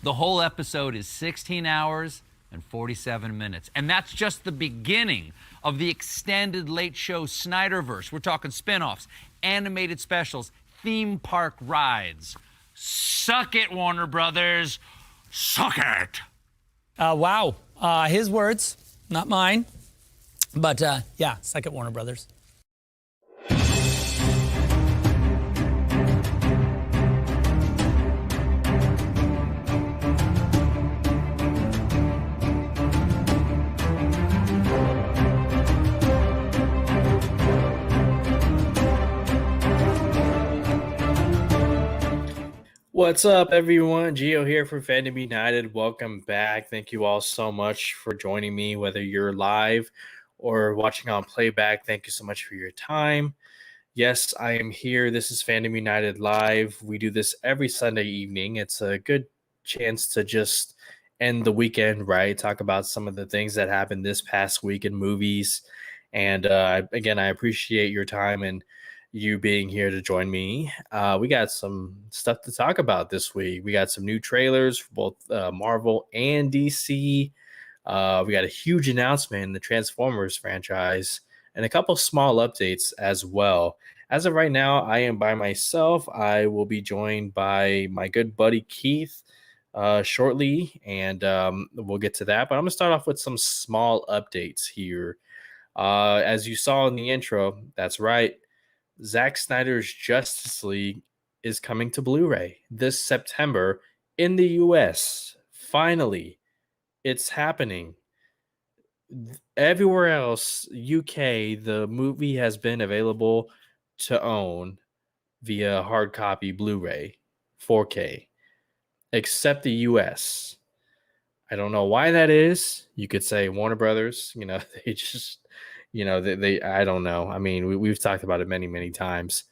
The whole episode is 16 hours and 47 minutes. And that's just the beginning of the extended Late Show Snyderverse. We're talking spin-offs, animated specials, theme park rides. Suck it, Warner Brothers. Suck it. Wow. His words, not mine. But yeah, suck it, Warner Brothers. What's up, everyone? Gio here for Fandom United. Welcome back. Thank you all so much for joining me, whether you're live or watching on playback. Thank you so much for your time. Yes, I am here. This is Fandom United Live. We do this every Sunday evening. It's a good chance to just end the weekend, right? Talk about some of the things that happened this past week in movies. And again, I appreciate your time and you being here to join me. We got some stuff to talk about this week. We got some new trailers for both Marvel and DC. We got a huge announcement in the Transformers franchise and a couple small updates as well. As of right now, I am by myself. I will be joined by my good buddy Keith shortly, and we'll get to that. But I'm going to start off with some small updates here. As you saw in the intro, that's right. Zack Snyder's Justice League is coming to Blu-ray this September in the US. Finally, it's happening. Everywhere else, UK, the movie has been available to own via hard copy Blu-ray, 4K, except the US. I don't know why that is. You could say Warner Brothers, they just... they I don't know. I mean, we've talked about it many, many times.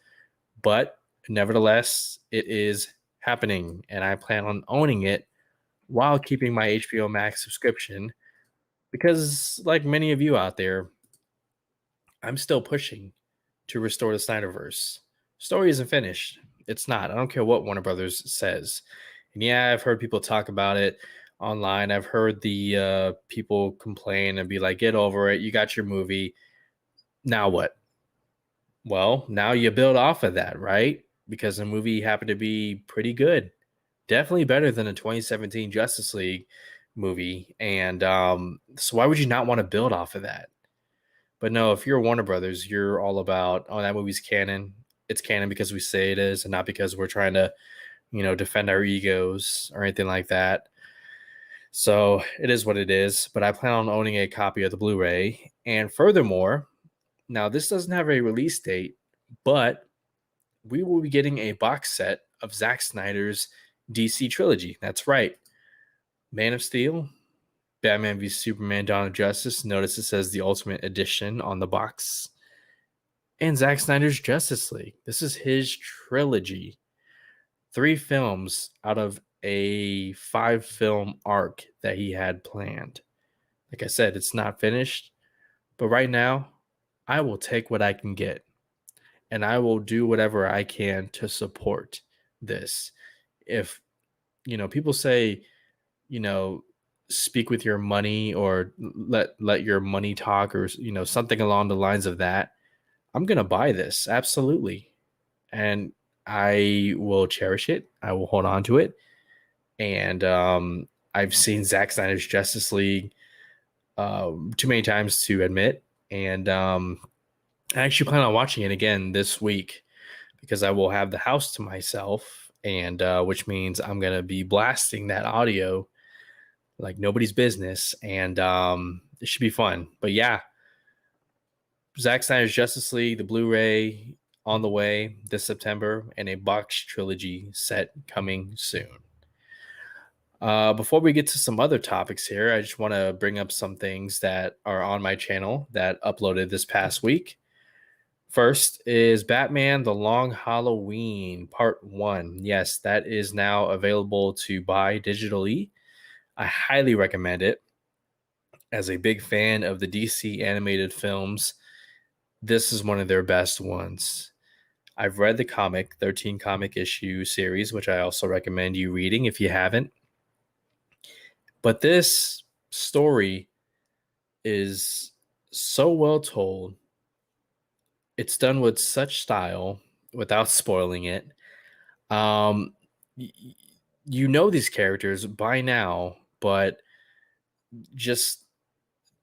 But nevertheless, it is happening. And I plan on owning it while keeping my HBO Max subscription. Because, like many of you out there, I'm still pushing to restore the Snyderverse. Story isn't finished. It's not. I don't care what Warner Brothers says. And yeah, I've heard people talk about it online. I've heard the people complain and be like, get over it. You got your movie. Now what? Well, now you build off of that, right? Because the movie happened to be pretty good. Definitely better than the 2017 Justice League movie. And so why would you not want to build off of that? But no, if you're Warner Brothers, you're all about, oh, that movie's canon. It's canon because we say it is and not because we're trying to, defend our egos or anything like that. So it is what it is, but I plan on owning a copy of the Blu-ray. And furthermore, now this doesn't have a release date, but we will be getting a box set of Zack Snyder's DC trilogy. That's right. Man of Steel, Batman v Superman, Dawn of Justice. Notice it says the Ultimate Edition on the box. And Zack Snyder's Justice League. This is his trilogy. 3 films out of a 5-film arc that he had planned. Like I said, it's not finished, but right now I will take what I can get and I will do whatever I can to support this. If people say, speak with your money or let your money talk or something along the lines of that, I'm going to buy this, absolutely. And I will cherish it. I will hold on to it. And I've seen Zack Snyder's Justice League too many times to admit. And I actually plan on watching it again this week because I will have the house to myself, and which means I'm going to be blasting that audio like nobody's business. And it should be fun. But yeah, Zack Snyder's Justice League, the Blu-ray on the way this September, and a box trilogy set coming soon. Before we get to some other topics here, I just want to bring up some things that are on my channel that uploaded this past week. First is Batman The Long Halloween Part 1. Yes, that is now available to buy digitally. I highly recommend it. As a big fan of the DC animated films, this is one of their best ones. I've read the comic, 13 comic issue series, which I also recommend you reading if you haven't. But this story is so well told. It's done with such style without spoiling it. Um, y- y- you know these characters by now, but just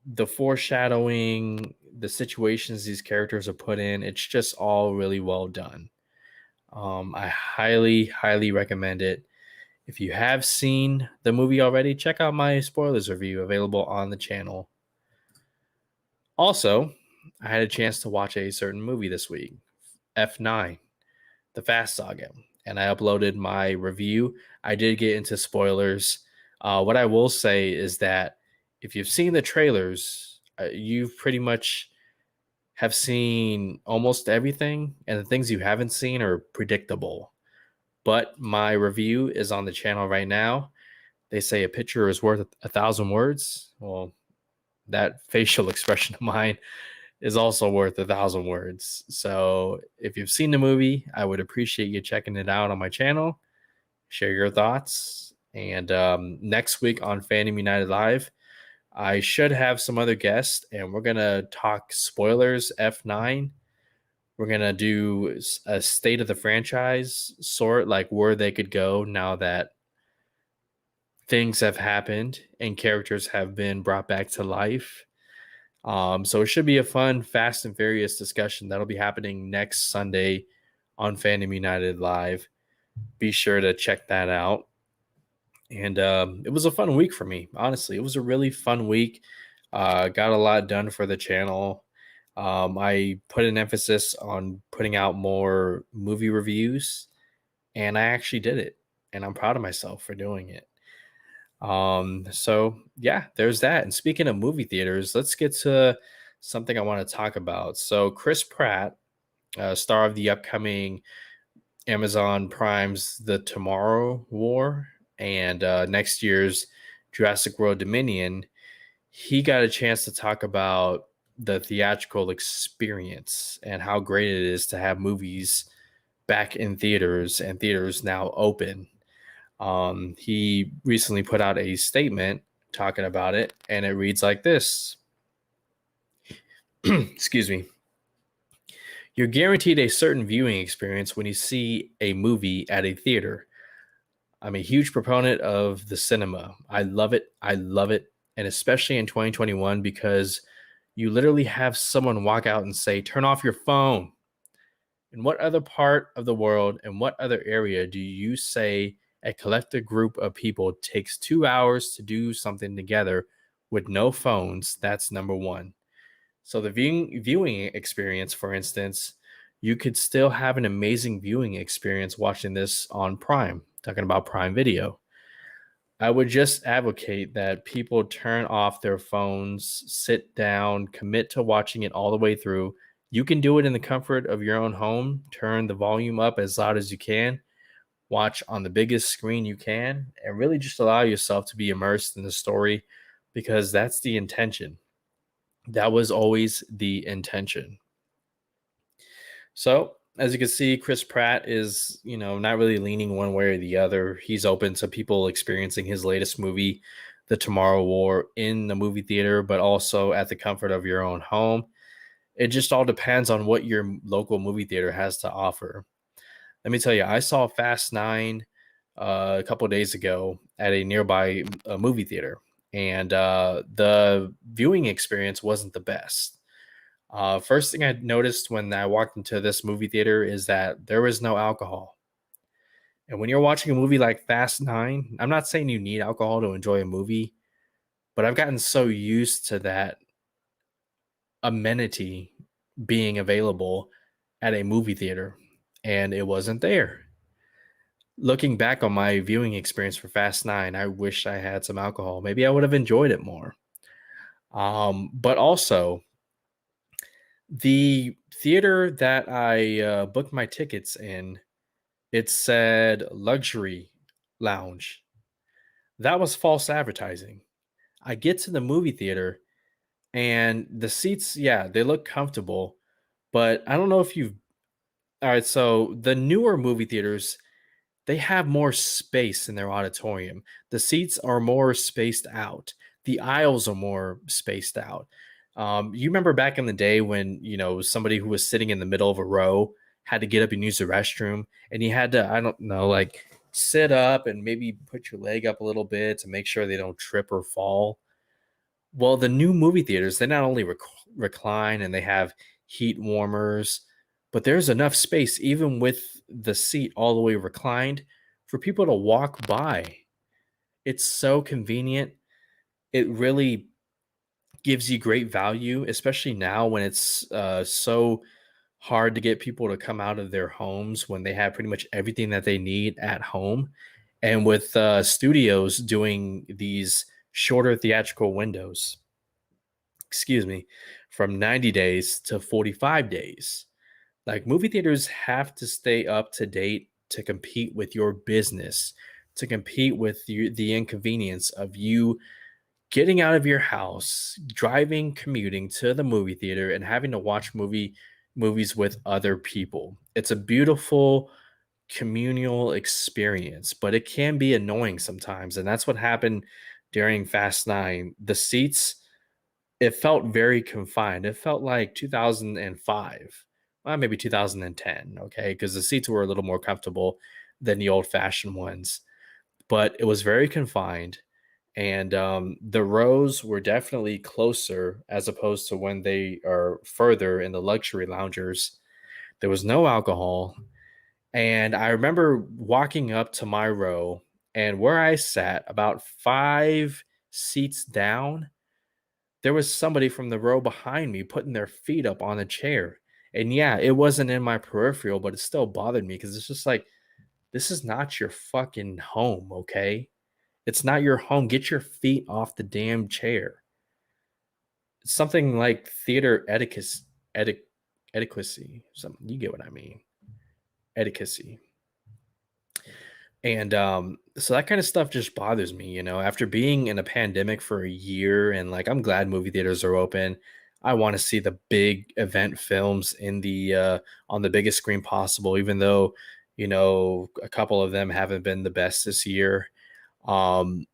the foreshadowing, the situations these characters are put in, it's just all really well done. I highly, highly recommend it. If you have seen the movie already, check out my spoilers review available on the channel. Also, I had a chance to watch a certain movie this week, F9, the Fast Saga, and I uploaded my review. I did get into spoilers. What I will say is that if you've seen the trailers, you've pretty much have seen almost everything, and the things you haven't seen are predictable. But my review is on the channel right now. They say a picture is worth 1,000 words. Well, that facial expression of mine is also worth 1,000 words. So if you've seen the movie, I would appreciate you checking it out on my channel. Share your thoughts. And next week on Fandom United Live, I should have some other guests, and we're going to talk spoilers F9. We're going to do a state of the franchise, sort like where they could go now that things have happened and characters have been brought back to life. So it should be a fun, fast and furious discussion that'll be happening next Sunday on Fandom United Live. Be sure to check that out. And it was a fun week for me, honestly. It was a really fun week. Got a lot done for the channel. I put an emphasis on putting out more movie reviews, and I actually did it. And I'm proud of myself for doing it. So yeah, there's that. And speaking of movie theaters, let's get to something I want to talk about. So Chris Pratt, star of the upcoming Amazon Prime's The Tomorrow War and next year's Jurassic World Dominion, he got a chance to talk about the theatrical experience and how great it is to have movies back in theaters and theaters now open. He recently put out a statement talking about it, and it reads like this. Excuse me. You're guaranteed a certain viewing experience when you see a movie at a theater. I'm a huge proponent of the cinema. I love it. I love it. And especially in 2021, because you literally have someone walk out and say, turn off your phone. In what other part of the world and what other area do you say a collective group of people takes 2 hours to do something together with no phones? That's number one. So the viewing experience, for instance, you could still have an amazing viewing experience watching this on Prime, talking about Prime Video. I would just advocate that people turn off their phones, sit down, commit to watching it all the way through. You can do it in the comfort of your own home. Turn the volume up as loud as you can. Watch on the biggest screen you can, and really just allow yourself to be immersed in the story, because that's the intention. That was always the intention. So, as you can see, Chris Pratt is, not really leaning one way or the other. He's open to people experiencing his latest movie, The Tomorrow War, in the movie theater, but also at the comfort of your own home. It just all depends on what your local movie theater has to offer. Let me tell you, I saw Fast 9 a couple of days ago at a nearby movie theater, and the viewing experience wasn't the best. First thing I noticed when I walked into this movie theater is that there was no alcohol. And when you're watching a movie like Fast 9, I'm not saying you need alcohol to enjoy a movie, but I've gotten so used to that amenity being available at a movie theater, and it wasn't there. Looking back on my viewing experience for Fast 9, I wish I had some alcohol. Maybe I would have enjoyed it more. But also, the theater that I booked my tickets in, it said luxury lounge. That was false advertising. I get to the movie theater and the seats, yeah, they look comfortable, but I don't know if you've. All right, so the newer movie theaters, they have more space in their auditorium. The seats are more spaced out. The aisles are more spaced out. You remember back in the day when, somebody who was sitting in the middle of a row had to get up and use the restroom, and you had to, I don't know, like sit up and maybe put your leg up a little bit to make sure they don't trip or fall. Well, the new movie theaters, they not only recline and they have heat warmers, but there's enough space, even with the seat all the way reclined, for people to walk by. It's so convenient. It really gives you great value, especially now when it's so hard to get people to come out of their homes when they have pretty much everything that they need at home. And with studios doing these shorter theatrical windows, excuse me, from 90 days to 45 days. Like movie theaters have to stay up to date to compete with your business, to compete with the inconvenience of you getting out of your house, driving, commuting to the movie theater, and having to watch movies with other people. It's a beautiful communal experience, but it can be annoying sometimes, and that's what happened during Fast 9. The seats, it felt very confined. It felt like 2005, well, maybe 2010, okay, because the seats were a little more comfortable than the old-fashioned ones, but it was very confined, and the rows were definitely closer as opposed to when they are further in the luxury loungers. There was no alcohol, and I remember walking up to my row, and where I sat, about 5 seats down, there was somebody from the row behind me putting their feet up on a chair. And yeah, it wasn't in my peripheral, but it still bothered me because it's just like, this is not your fucking home, okay? It's not your home. Get your feet off the damn chair. It's something like theater etiquette, something, you get what I mean. Etiquette. And so that kind of stuff just bothers me, after being in a pandemic for a year, and like I'm glad movie theaters are open. I want to see the big event films in the on the biggest screen possible, even though, a couple of them haven't been the best this year. Um,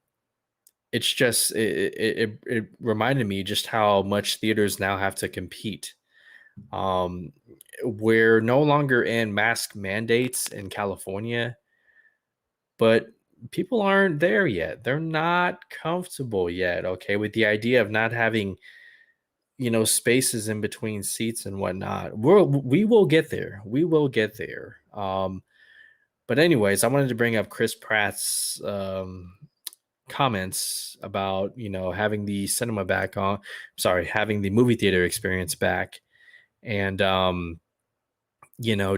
it's just it reminded me just how much theaters now have to compete. Um, we're no longer in mask mandates in California, but people aren't there yet. They're not comfortable yet, okay, with the idea of not having, spaces in between seats and whatnot. We will get there. We will get there. But anyways, I wanted to bring up Chris Pratt's comments about, having the cinema back on. Sorry, having the movie theater experience back, and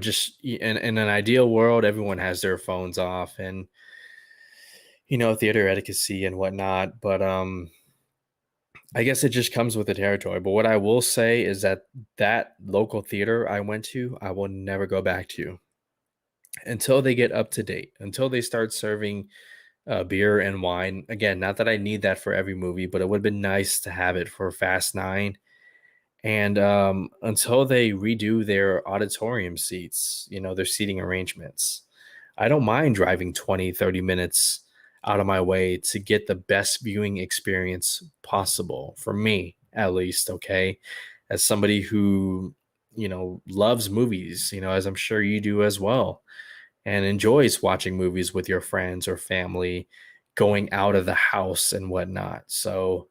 just in an ideal world, everyone has their phones off and theater etiquette and whatnot. But I guess it just comes with the territory. But what I will say is that local theater I went to, I will never go back to until they get up to date, until they start serving beer and wine. Again, not that I need that for every movie, but it would have been nice to have it for Fast 9. And until they redo their auditorium seats, their seating arrangements, I don't mind driving 20, 30 minutes out of my way to get the best viewing experience possible for me, at least. Okay. As somebody who, loves movies, as I'm sure you do as well, and enjoys watching movies with your friends or family, going out of the house and whatnot. So,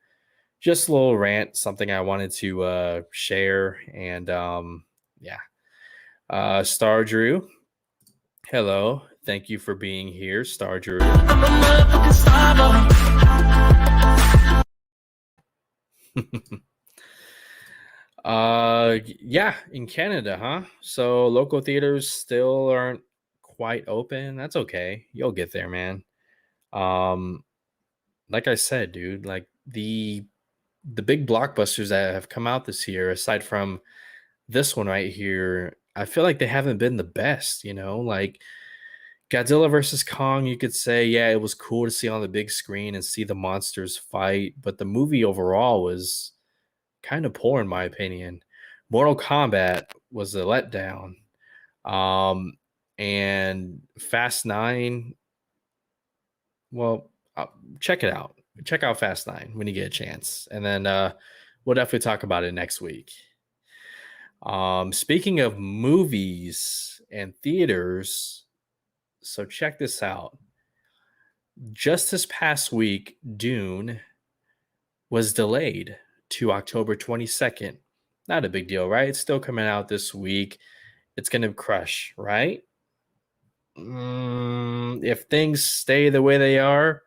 just a little rant, something I wanted to share. And yeah, Star Drew, hello. Thank you for being here, Star Drew. Yeah, in Canada, huh? So local theaters still aren't quite open. That's okay. You'll get there, man. Um, like I said, dude, like the big blockbusters that have come out this year, aside from this one right here, I feel like they haven't been the best, like Godzilla versus Kong, you could say, yeah, it was cool to see on the big screen and see the monsters fight, but the movie overall was kind of poor in my opinion. Mortal Kombat was a letdown. Um, And Fast 9, well, check it out. Check out Fast 9 when you get a chance. And then we'll definitely talk about it next week. Speaking of movies and theaters, so check this out. Just this past week, Dune was delayed to October 22nd. Not a big deal, right? It's still coming out this week. It's going to crush, right? If things stay the way they are,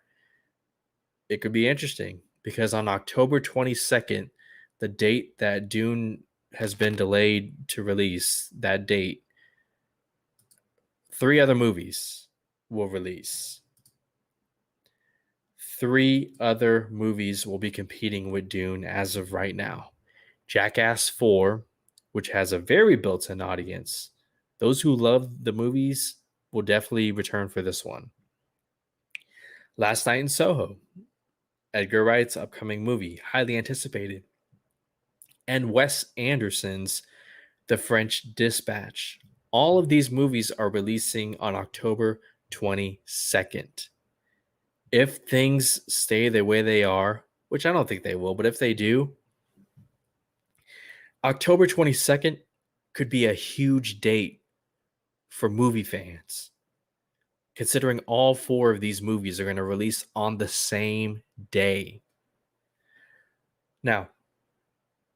it could be interesting because on October 22nd, the date that Dune has been delayed to release, that date, 3 other movies will release. 3 other movies will be competing with Dune as of right now. Jackass 4, which has a very built-in audience. Those who love the movies will definitely return for this one. Last Night in Soho, Edgar Wright's upcoming movie, highly anticipated. And Wes Anderson's The French Dispatch. All of these movies are releasing on October 22nd. If things stay the way they are, which I don't think they will, but if they do, October 22nd could be a huge date for movie fans, considering all 4 of these movies are going to release on the same day. Now,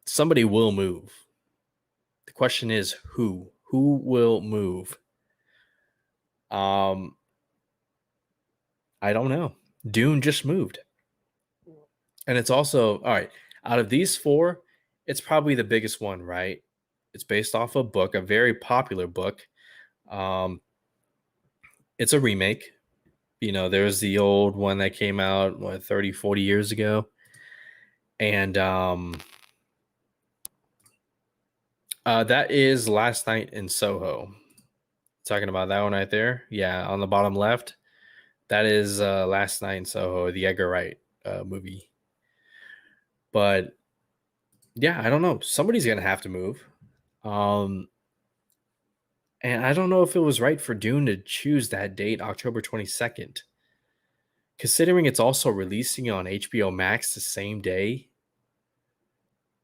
somebody will move. The question is who? Who will move? I don't know. Dune just moved. And it's also, all right, out of these 4, it's probably the biggest one, right? It's based off a book, a very popular book. It's a remake. You know, there's the old one that came out, 30, 40 years ago. And that is Last Night in Soho. Talking about that one right there. Yeah, on the bottom left. That is Last Night in Soho, the Edgar Wright movie. But yeah, I don't know. Somebody's going to have to move. And I don't know if it was right for Dune to choose that date, October 22nd. Considering it's also releasing on HBO Max the same day,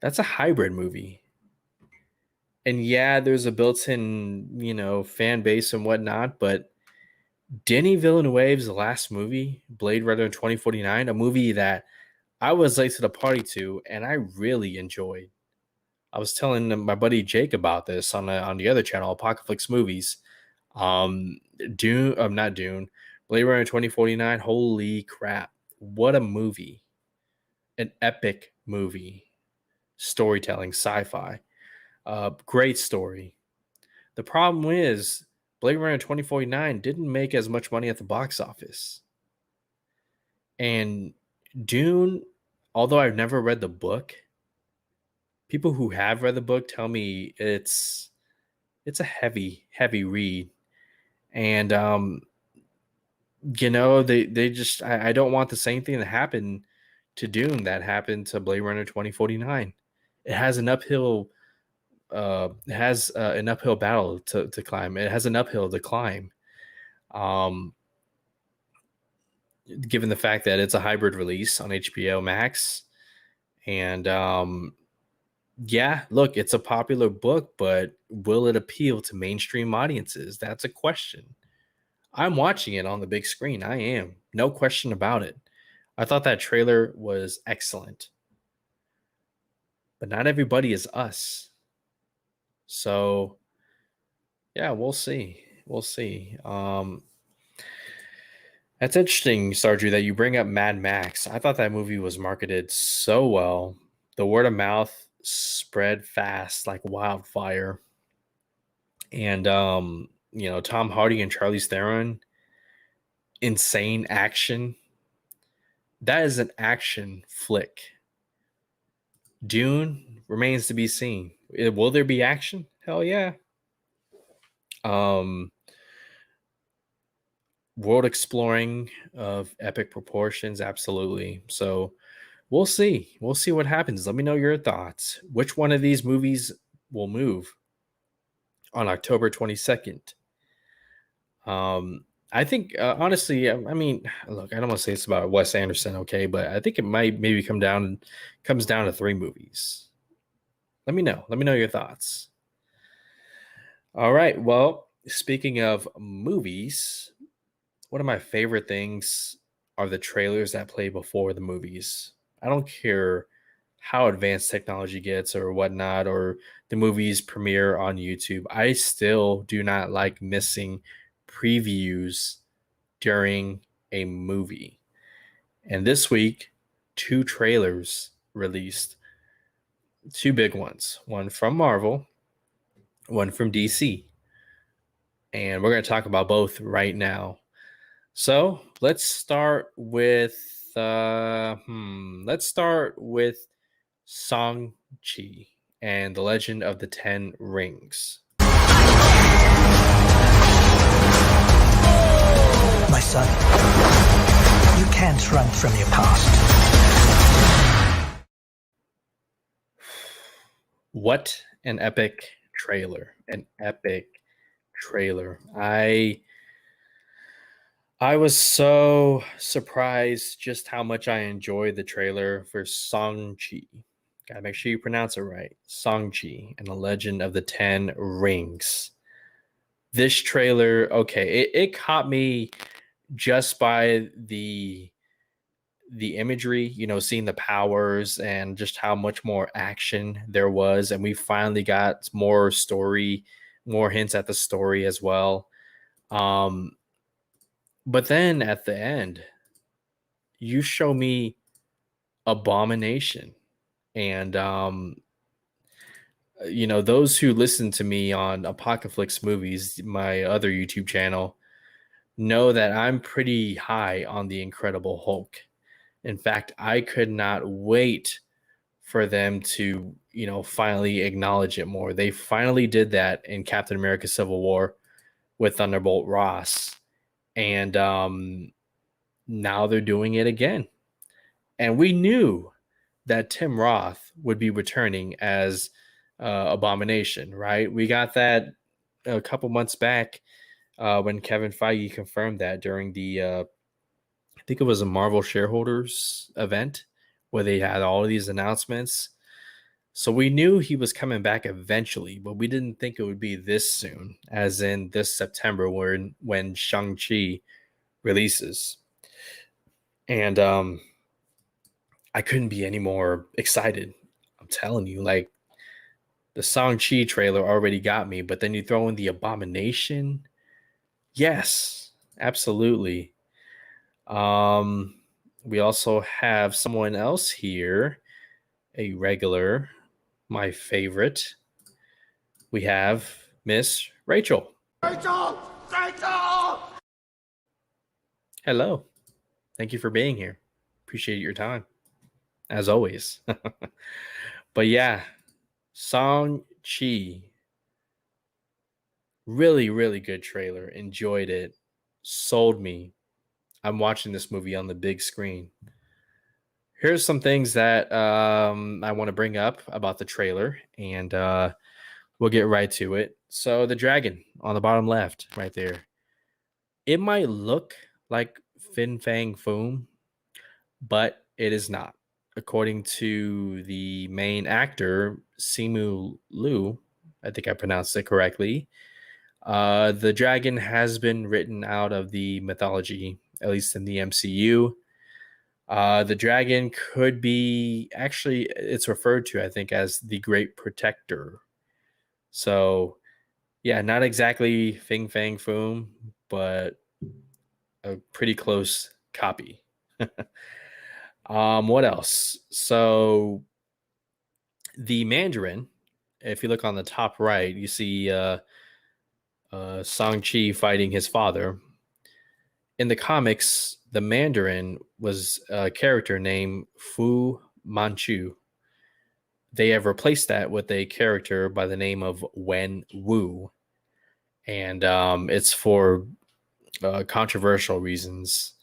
that's a hybrid movie. And yeah, there's a built-in, fan base and whatnot, but Denis Villeneuve's last movie, Blade Runner 2049, a movie that I was late to the party to, and I really enjoyed. I was telling my buddy Jake about this on the other channel, Apocalypse Movies. Not Dune, Blade Runner 2049. Holy crap. What a movie. An epic movie. Storytelling, sci-fi. Great story. The problem is Blade Runner 2049 didn't make as much money at the box office. And Dune, although I've never read the book, people who have read the book tell me it's a heavy read. And they just I don't want the same thing that happened to Dune that happened to Blade Runner 2049. It has an uphill battle to climb. It has an uphill to climb. Given the fact that it's a hybrid release on HBO Max. And yeah, look, it's a popular book, but will it appeal to mainstream audiences? That's a question. I'm watching it on the big screen. I am. No question about it. I thought that trailer was excellent. But not everybody is us. So, yeah, we'll see. We'll see. That's interesting, Sarju, that you bring up Mad Max. I thought that movie was marketed so well. The word of mouth spread fast like wildfire. And, Tom Hardy and Charlize Theron, insane action. That is an action flick. Dune remains to be seen. Will there be action? Hell yeah. World exploring of epic proportions, absolutely. So we'll see. We'll see what happens. Let me know your thoughts. Which one of these movies will move on October 22nd? I think honestly, I mean, look, I don't want to say it's about Wes Anderson, okay, but I think it might maybe comes down to 3 movies. Let me know. Let me know your thoughts. All right. Well, speaking of movies, one of my favorite things are the trailers that play before the movies. I don't care how advanced technology gets or whatnot, or the movies premiere on YouTube. I still do not like missing previews during a movie. And this week, 2 trailers released, 2 big ones, one from Marvel, one from DC. And we're going to talk about both right now. So let's start with Shang-Chi and the Legend of the Ten Rings. My son, you can't run from your past. What an epic trailer. An epic trailer. I was so surprised just how much I enjoyed the trailer for Shang-Chi. Gotta make sure you pronounce it right. Shang-Chi and the Legend of the Ten Rings. This trailer, okay, it caught me just by the imagery, seeing the powers and just how much more action there was. And we finally got more story, more hints at the story as well. But then at the end, you show me Abomination. And those who listen to me on Apocalypse Movies, my other YouTube channel, know that I'm pretty high on the Incredible Hulk. In fact, I could not wait for them to, finally acknowledge it more. They finally did that in Captain America Civil War with Thunderbolt Ross. And now they're doing it again. And we knew that Tim Roth would be returning as Abomination, right? We got that a couple months back when Kevin Feige confirmed that during the, I think it was a Marvel shareholders event where they had all of these announcements. So we knew he was coming back eventually, but we didn't think it would be this soon, as in this September when Shang-Chi releases. And I couldn't be any more excited. I'm telling you, like, the Shang-Chi trailer already got me, but then you throw in the Abomination. Yes, absolutely. We also have someone else here, a regular, my favorite. We have Miss Rachel. Rachel! Hello. Thank you for being here. Appreciate your time, as always. But yeah, Shang-Chi. Really, really good trailer. Enjoyed it. Sold me. I'm watching this movie on the big screen. Here's some things that I want to bring up about the trailer, and we'll get right to it. So the dragon on the bottom left, right there. It might look like Fin Fang Foom, but it is not. According to the main actor, Simu Liu, I think I pronounced it correctly, the dragon has been written out of the mythology, at least in the MCU. The dragon could be, actually, it's referred to, I think, as the Great Protector. So, yeah, not exactly Fing Fang Foom, but a pretty close copy. What else? So, the Mandarin, if you look on the top right, you see Shang-Chi fighting his father. In the comics, the Mandarin was a character named Fu Manchu. They have replaced that with a character by the name of Wen Wu. And it's for controversial reasons.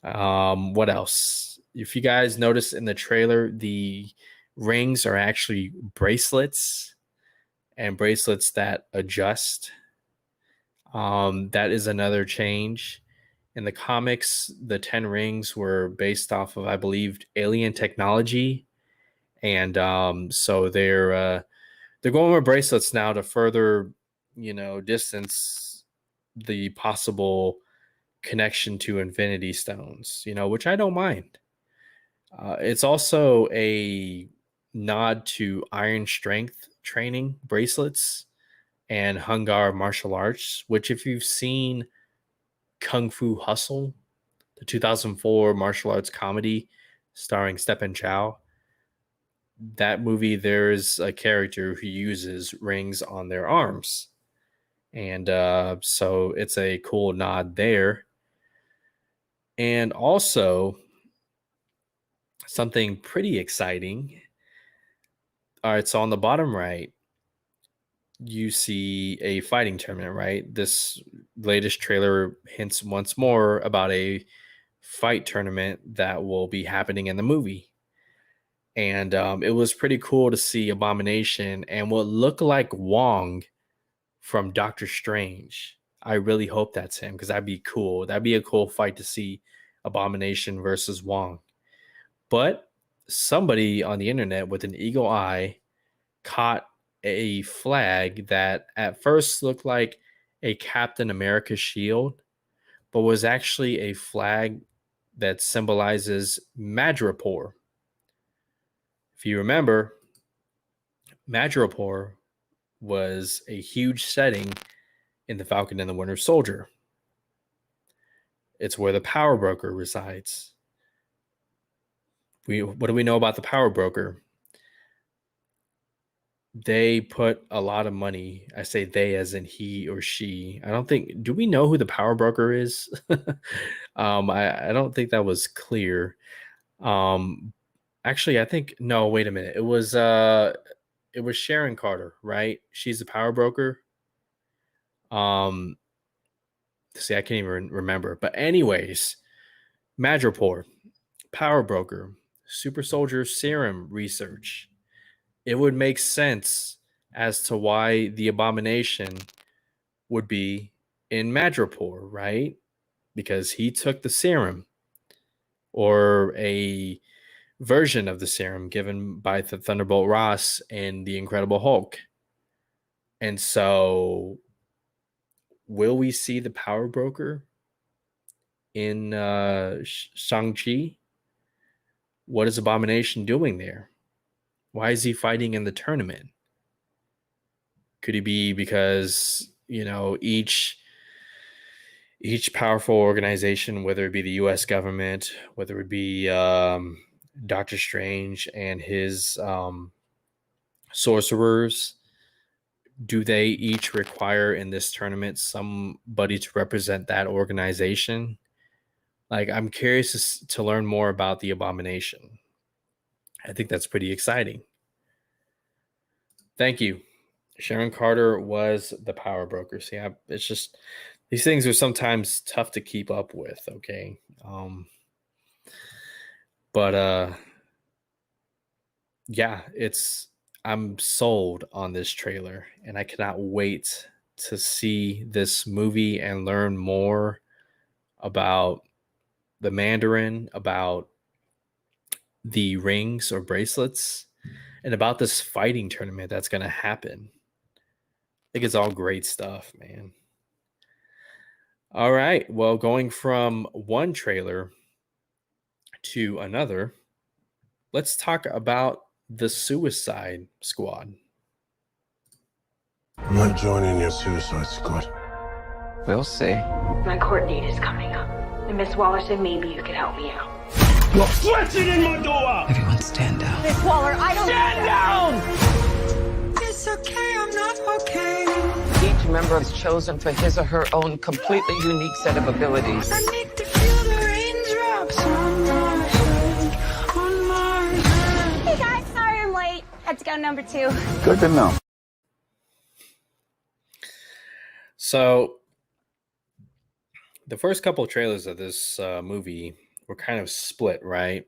What else? If you guys notice in the trailer, the rings are actually bracelets, and bracelets that adjust. That is another change. In the comics, the 10 rings were based off of, I believe, alien technology. And so they're going with bracelets now to further, distance the possible connection to Infinity Stones, which I don't mind. It's also a nod to Iron Strength training bracelets and Hungar martial arts, which, if you've seen Kung Fu Hustle, the 2004 martial arts comedy starring Stephen Chow, that movie, there's a character who uses rings on their arms. And so it's a cool nod there. And also, something pretty exciting. All right, so on the bottom right, you see a fighting tournament, right? This latest trailer hints once more about a fight tournament that will be happening in the movie. And it was pretty cool to see Abomination and what looked like Wong from Doctor Strange. I really hope that's him, because that'd be cool. That'd be a cool fight to see, Abomination versus Wong. But somebody on the internet with an eagle eye caught a flag that at first looked like a Captain America shield, but was actually a flag that symbolizes Madripoor. If you remember, Madripoor was a huge setting in The Falcon and the Winter Soldier. It's where the Power Broker resides. What do we know about the Power Broker? They put a lot of money. I say they as in he or she. I don't think. Do we know who the Power Broker is? I don't think that was clear. Actually, I think no. Wait a minute. It was Sharon Carter, right? She's the Power Broker. See, I can't even remember. But anyways, Madripoor, Power Broker, Super Soldier Serum research. It would make sense as to why the Abomination would be in Madripoor, right? Because he took the serum, or a version of the serum given by the Thunderbolt Ross and the Incredible Hulk. And so, will we see the Power Broker in Shang-Chi? What is Abomination doing there? Why is he fighting in the tournament? Could he be because, each powerful organization, whether it be the U.S. government, whether it be Doctor Strange and his sorcerers, do they each require in this tournament somebody to represent that organization? Like, I'm curious to learn more about the Abomination. I think that's pretty exciting. Thank you. Sharon Carter was the Power Broker. See, it's just, these things are sometimes tough to keep up with, okay? Yeah, I'm sold on this trailer, and I cannot wait to see this movie and learn more about the Mandarin, about the rings or bracelets, and about this fighting tournament that's going to happen. I think it's all great stuff, man. All right. Well, going from one trailer to another, let's talk about the Suicide Squad. I'm not joining your Suicide Squad. We'll see. My court date is coming up. And Miss Waller said maybe you could help me out. You're flexing in my door! Everyone stand down. Miss Waller, I don't Stand down! It's okay, I'm not okay. Each member is chosen for his or her own completely unique set of abilities. I need to feel the raindrops on my head, on my head. Hey guys, sorry I'm late. Had to go number 2. Good to know. So, the first couple of trailers of this movie were kind of split, right?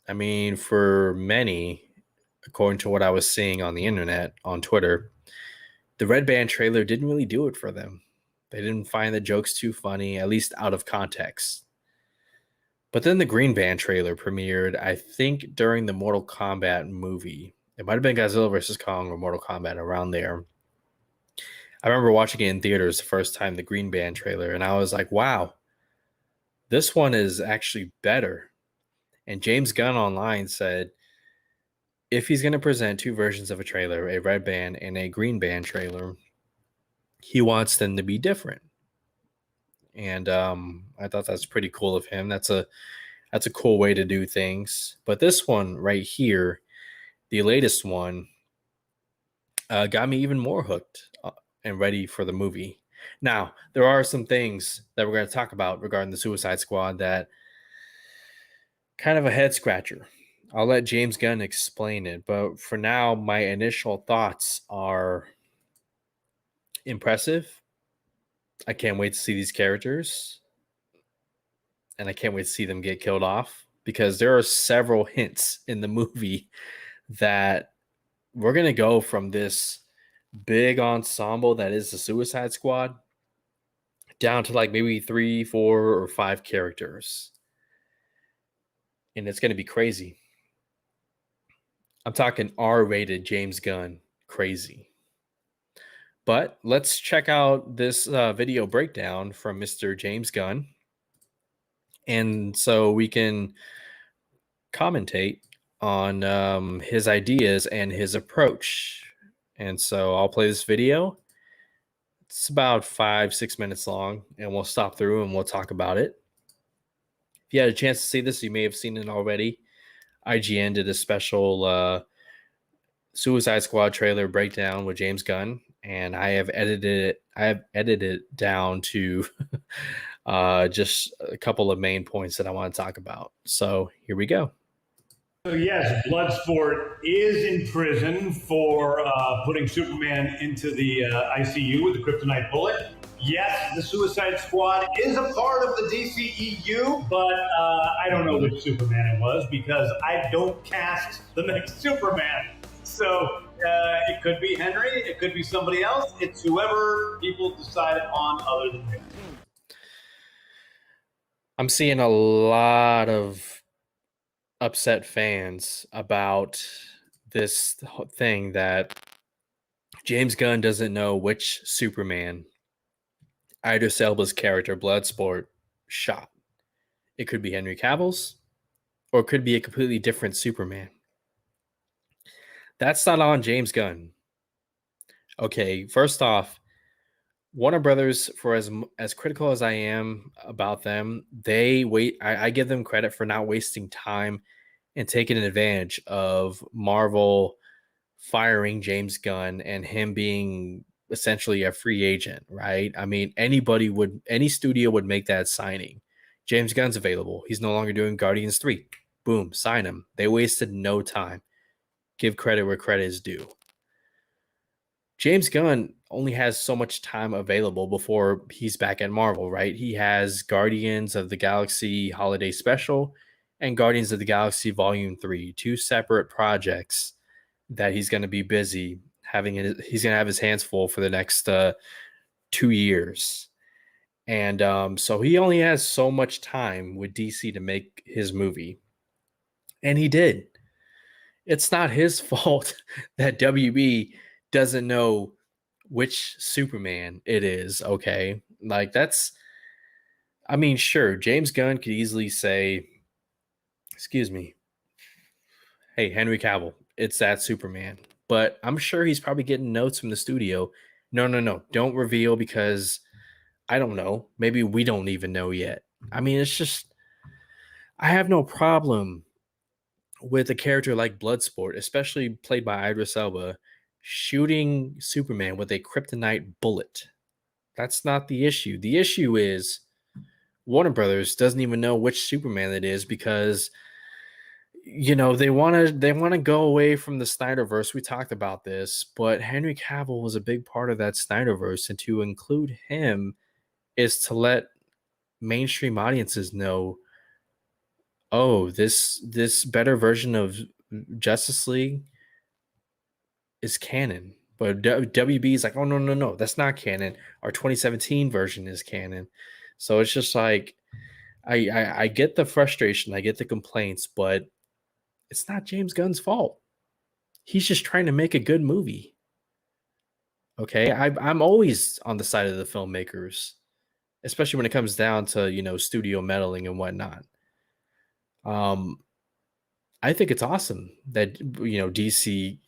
I mean, for many, according to what I was seeing on the internet, on Twitter, the Red Band trailer didn't really do it for them. They didn't find the jokes too funny, at least out of context. But then the Green Band trailer premiered, I think, during the Mortal Kombat movie. It might have been Godzilla vs. Kong or Mortal Kombat, around there. I remember watching it in theaters the first time, the Green Band trailer, and I was like, wow, this one is actually better. And James Gunn online said, if he's going to present two versions of a trailer, a red band and a green band trailer, he wants them to be different. And I thought that's pretty cool of him. That's a cool way to do things. But this one right here, the latest one, got me even more hooked and ready for the movie. Now, there are some things that we're going to talk about regarding the Suicide Squad that kind of a head scratcher. I'll let James Gunn explain it, but for now, my initial thoughts are impressive. I can't wait to see these characters, and I can't wait to see them get killed off, because there are several hints in the movie that we're going to go from this big ensemble that is the Suicide Squad down to like maybe 3, 4, or 5 characters. And it's going to be crazy. I'm talking R-rated James Gunn crazy. But let's check out this video breakdown from Mr. James Gunn. And so we can commentate on his ideas and his approach. And so I'll play this video. It's about 5-6 minutes long, and we'll stop through and we'll talk about it. If you had a chance to see this, you may have seen it already. IGN did a special Suicide Squad trailer breakdown with James Gunn, and I have edited it down to just a couple of main points that I want to talk about. So here we go. So yes, Bloodsport is in prison for putting Superman into the ICU with the kryptonite bullet. Yes, the Suicide Squad is a part of the DCEU, but I don't know which Superman it was, because I don't cast the next Superman. So it could be Henry, it could be somebody else. It's whoever people decide on other than me. I'm seeing a lot of upset fans about this thing that James Gunn doesn't know which Superman Idris Elba's character Bloodsport shot. It could be Henry Cavill's, or it could be a completely different Superman. That's not on James Gunn. Okay, first off, Warner Brothers, for as critical as I am about them, I give them credit for not wasting time and taking advantage of Marvel firing James Gunn and him being essentially a free agent, right? I mean, any studio would make that signing. James Gunn's available. He's no longer doing Guardians 3. Boom, sign him. They wasted no time. Give credit where credit is due. James Gunn only has so much time available before he's back at Marvel, right? He has Guardians of the Galaxy Holiday Special and Guardians of the Galaxy Volume 3, 2 separate projects that he's going to be busy having. He's going to have his hands full for the next 2 years. And so he only has so much time with DC to make his movie. And he did. It's not his fault that WB doesn't know which Superman it is, okay? Like, I mean, sure, James Gunn could easily say, excuse me, hey, Henry Cavill, it's that Superman. But I'm sure he's probably getting notes from the studio. No, don't reveal, because I don't know. Maybe we don't even know yet. I mean, it's just, I have no problem with a character like Bloodsport, especially played by Idris Elba, shooting Superman with a kryptonite bullet. That's not the issue. The issue is Warner Brothers doesn't even know which Superman it is, because they want to go away from the Snyderverse. We talked about this, but Henry Cavill was a big part of that Snyderverse, and to include him is to let mainstream audiences know, oh, this better version of Justice League is canon. But WB is like, oh no, no, no, that's not canon. Our 2017 version is canon. So it's just like I get the frustration, I get the complaints, but it's not James Gunn's fault. He's just trying to make a good movie. Okay, I'm always on the side of the filmmakers, especially when it comes down to studio meddling and whatnot. I think it's awesome that DC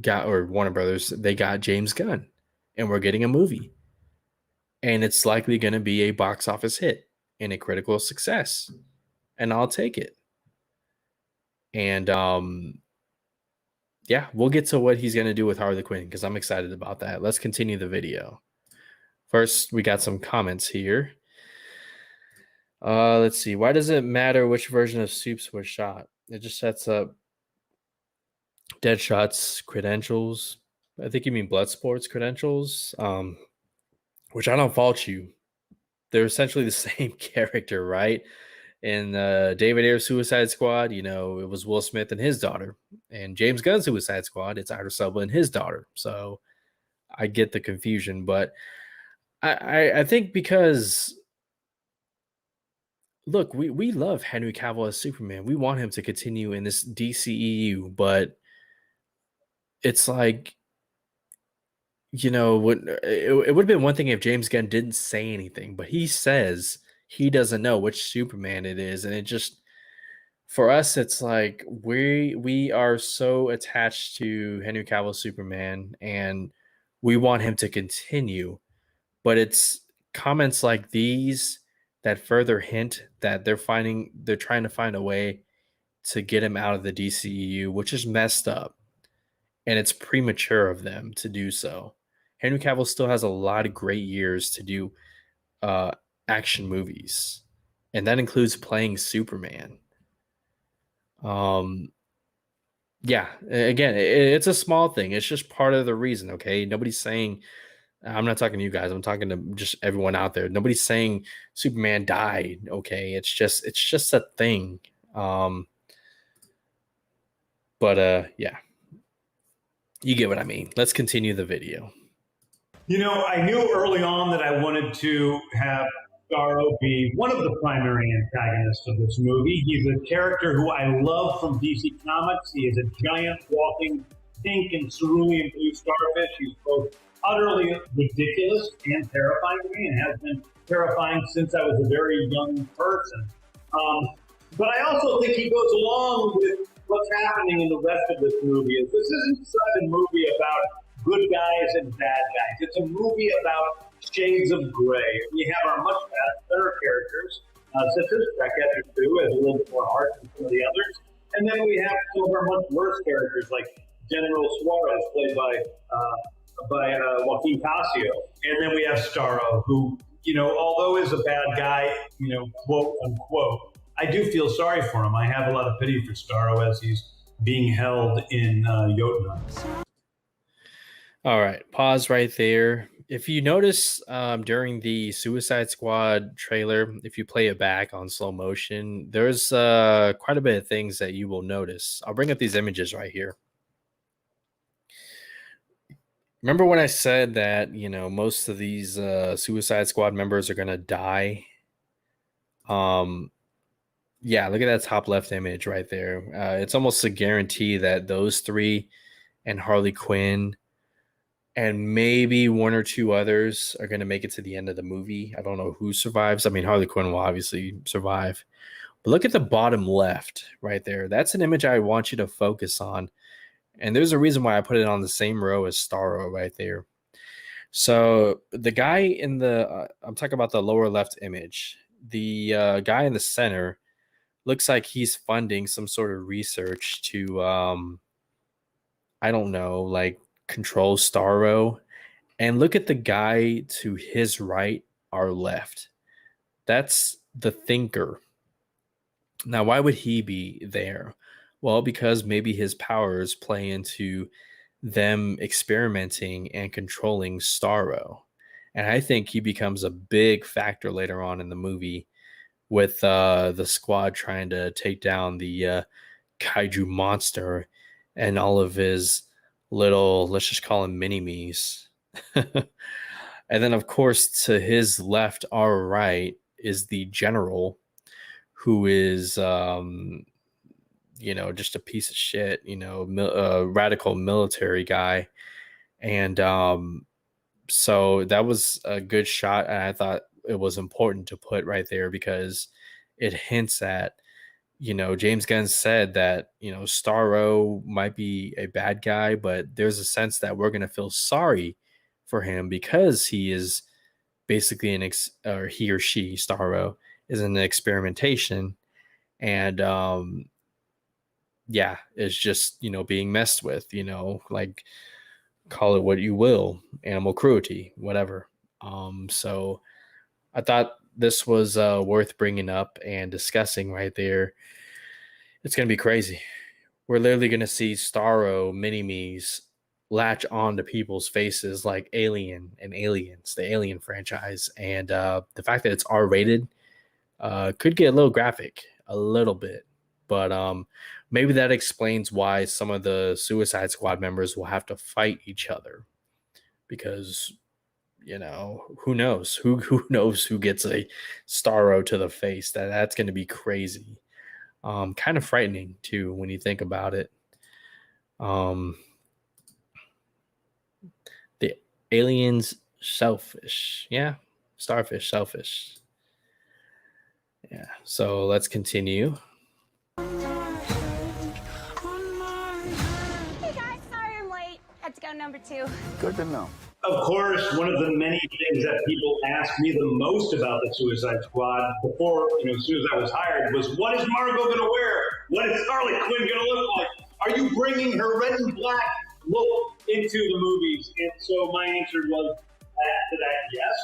got, or Warner Brothers, they got James Gunn, and we're getting a movie, and it's likely going to be a box office hit and a critical success, and I'll take it. And yeah, we'll get to what he's going to do with Harley Quinn because I'm excited about that. Let's continue the video. First, we got some comments here. Let's see. Why does it matter which version of Supes was shot? It just sets up Deadshot's credentials. I think you mean Bloodsport's credentials, which I don't fault you. They're essentially the same character, right? In David Ayer's Suicide Squad, it was Will Smith and his daughter. And James Gunn's Suicide Squad, it's Idris Elba and his daughter. So I get the confusion, but I think because, look, we love Henry Cavill as Superman. We want him to continue in this DCEU, but it's like, it would have been one thing if James Gunn didn't say anything, but he says he doesn't know which Superman it is. And it just, for us, it's like we are so attached to Henry Cavill's Superman and we want him to continue. But it's comments like these that further hint that they're trying to find a way to get him out of the DCEU, which is messed up. And it's premature of them to do so. Henry Cavill still has a lot of great years to do action movies, and that includes playing Superman. Yeah, again, it's a small thing. It's just part of the reason, okay? Nobody's saying, I'm not talking to you guys, I'm talking to just everyone out there. Nobody's saying Superman died, okay? It's just a thing. Yeah. You get what I mean. Let's continue the video. I knew early on that I wanted to have Starro be one of the primary antagonists of this movie. He's a character who I love from DC Comics. He is a giant walking pink and cerulean blue starfish. He's both utterly ridiculous and terrifying to me, and has been terrifying since I was a very young person. But I also think he goes along with what's happening in the rest of this movie. This isn't such a movie about good guys and bad guys. It's a movie about shades of gray. We have our much better characters, such as Beckett, who has a little bit more heart than some of the others. And then we have some of our much worse characters, like General Suarez, played by Joaquin Casio. And then we have Starro, who, although is a bad guy, quote unquote, I do feel sorry for him. I have a lot of pity for Starro as he's being held in Jotunheim. All right, pause right there. If you notice during the Suicide Squad trailer, if you play it back on slow motion, there's quite a bit of things that you will notice. I'll bring up these images right here. Remember when I said that, most of these Suicide Squad members are going to die? Yeah, look at that top left image right there. It's almost a guarantee that those three and Harley Quinn and maybe one or two others are going to make it to the end of the movie. I don't know who survives. I mean, Harley Quinn will obviously survive. But look at the bottom left right there. That's an image I want you to focus on. And there's a reason why I put it on the same row as Starro right there. So the guy in the, I'm talking about the lower left image. The guy in the center looks like he's funding some sort of research to, I don't know, like control Starro. And look at the guy to his right, our left. That's the thinker. Now, why would he be there? Well, because maybe his powers play into them experimenting and controlling Starro. And I think he becomes a big factor later on in the movie with the squad trying to take down the kaiju monster and all of his little, let's just call them mini-me's. And then, of course, to his left, our right, is the general, who is, just a piece of shit, radical military guy. And so that was a good shot. And I thought it was important to put right there because it hints at, James Gunn said that, Starro might be a bad guy, but there's a sense that we're going to feel sorry for him because he is basically or he or she, Starro, is an experimentation. And, it's just, being messed with, like call it what you will, animal cruelty, whatever. So I thought this was worth bringing up and discussing right there. It's going to be crazy. We're literally going to see Starro mini-me's latch on to people's faces like Alien and Aliens, the Alien franchise. And the fact that it's R-rated could get a little graphic, a little bit. But maybe that explains why some of the Suicide Squad members will have to fight each other. Because, who knows? Who knows who gets a Starro to the face? That's going to be crazy. Kind of frightening, too, when you think about it. The aliens selfish. Yeah, starfish selfish. Yeah, so let's continue. Hey guys, sorry I'm late. Had to go number 2. Good to know. Of course, one of the many things that people ask me the most about the Suicide Squad before, as soon as I was hired, was what is Margot going to wear? What is Harley Quinn going to look like? Are you bringing her red and black look into the movies? And so my answer was to that, yes.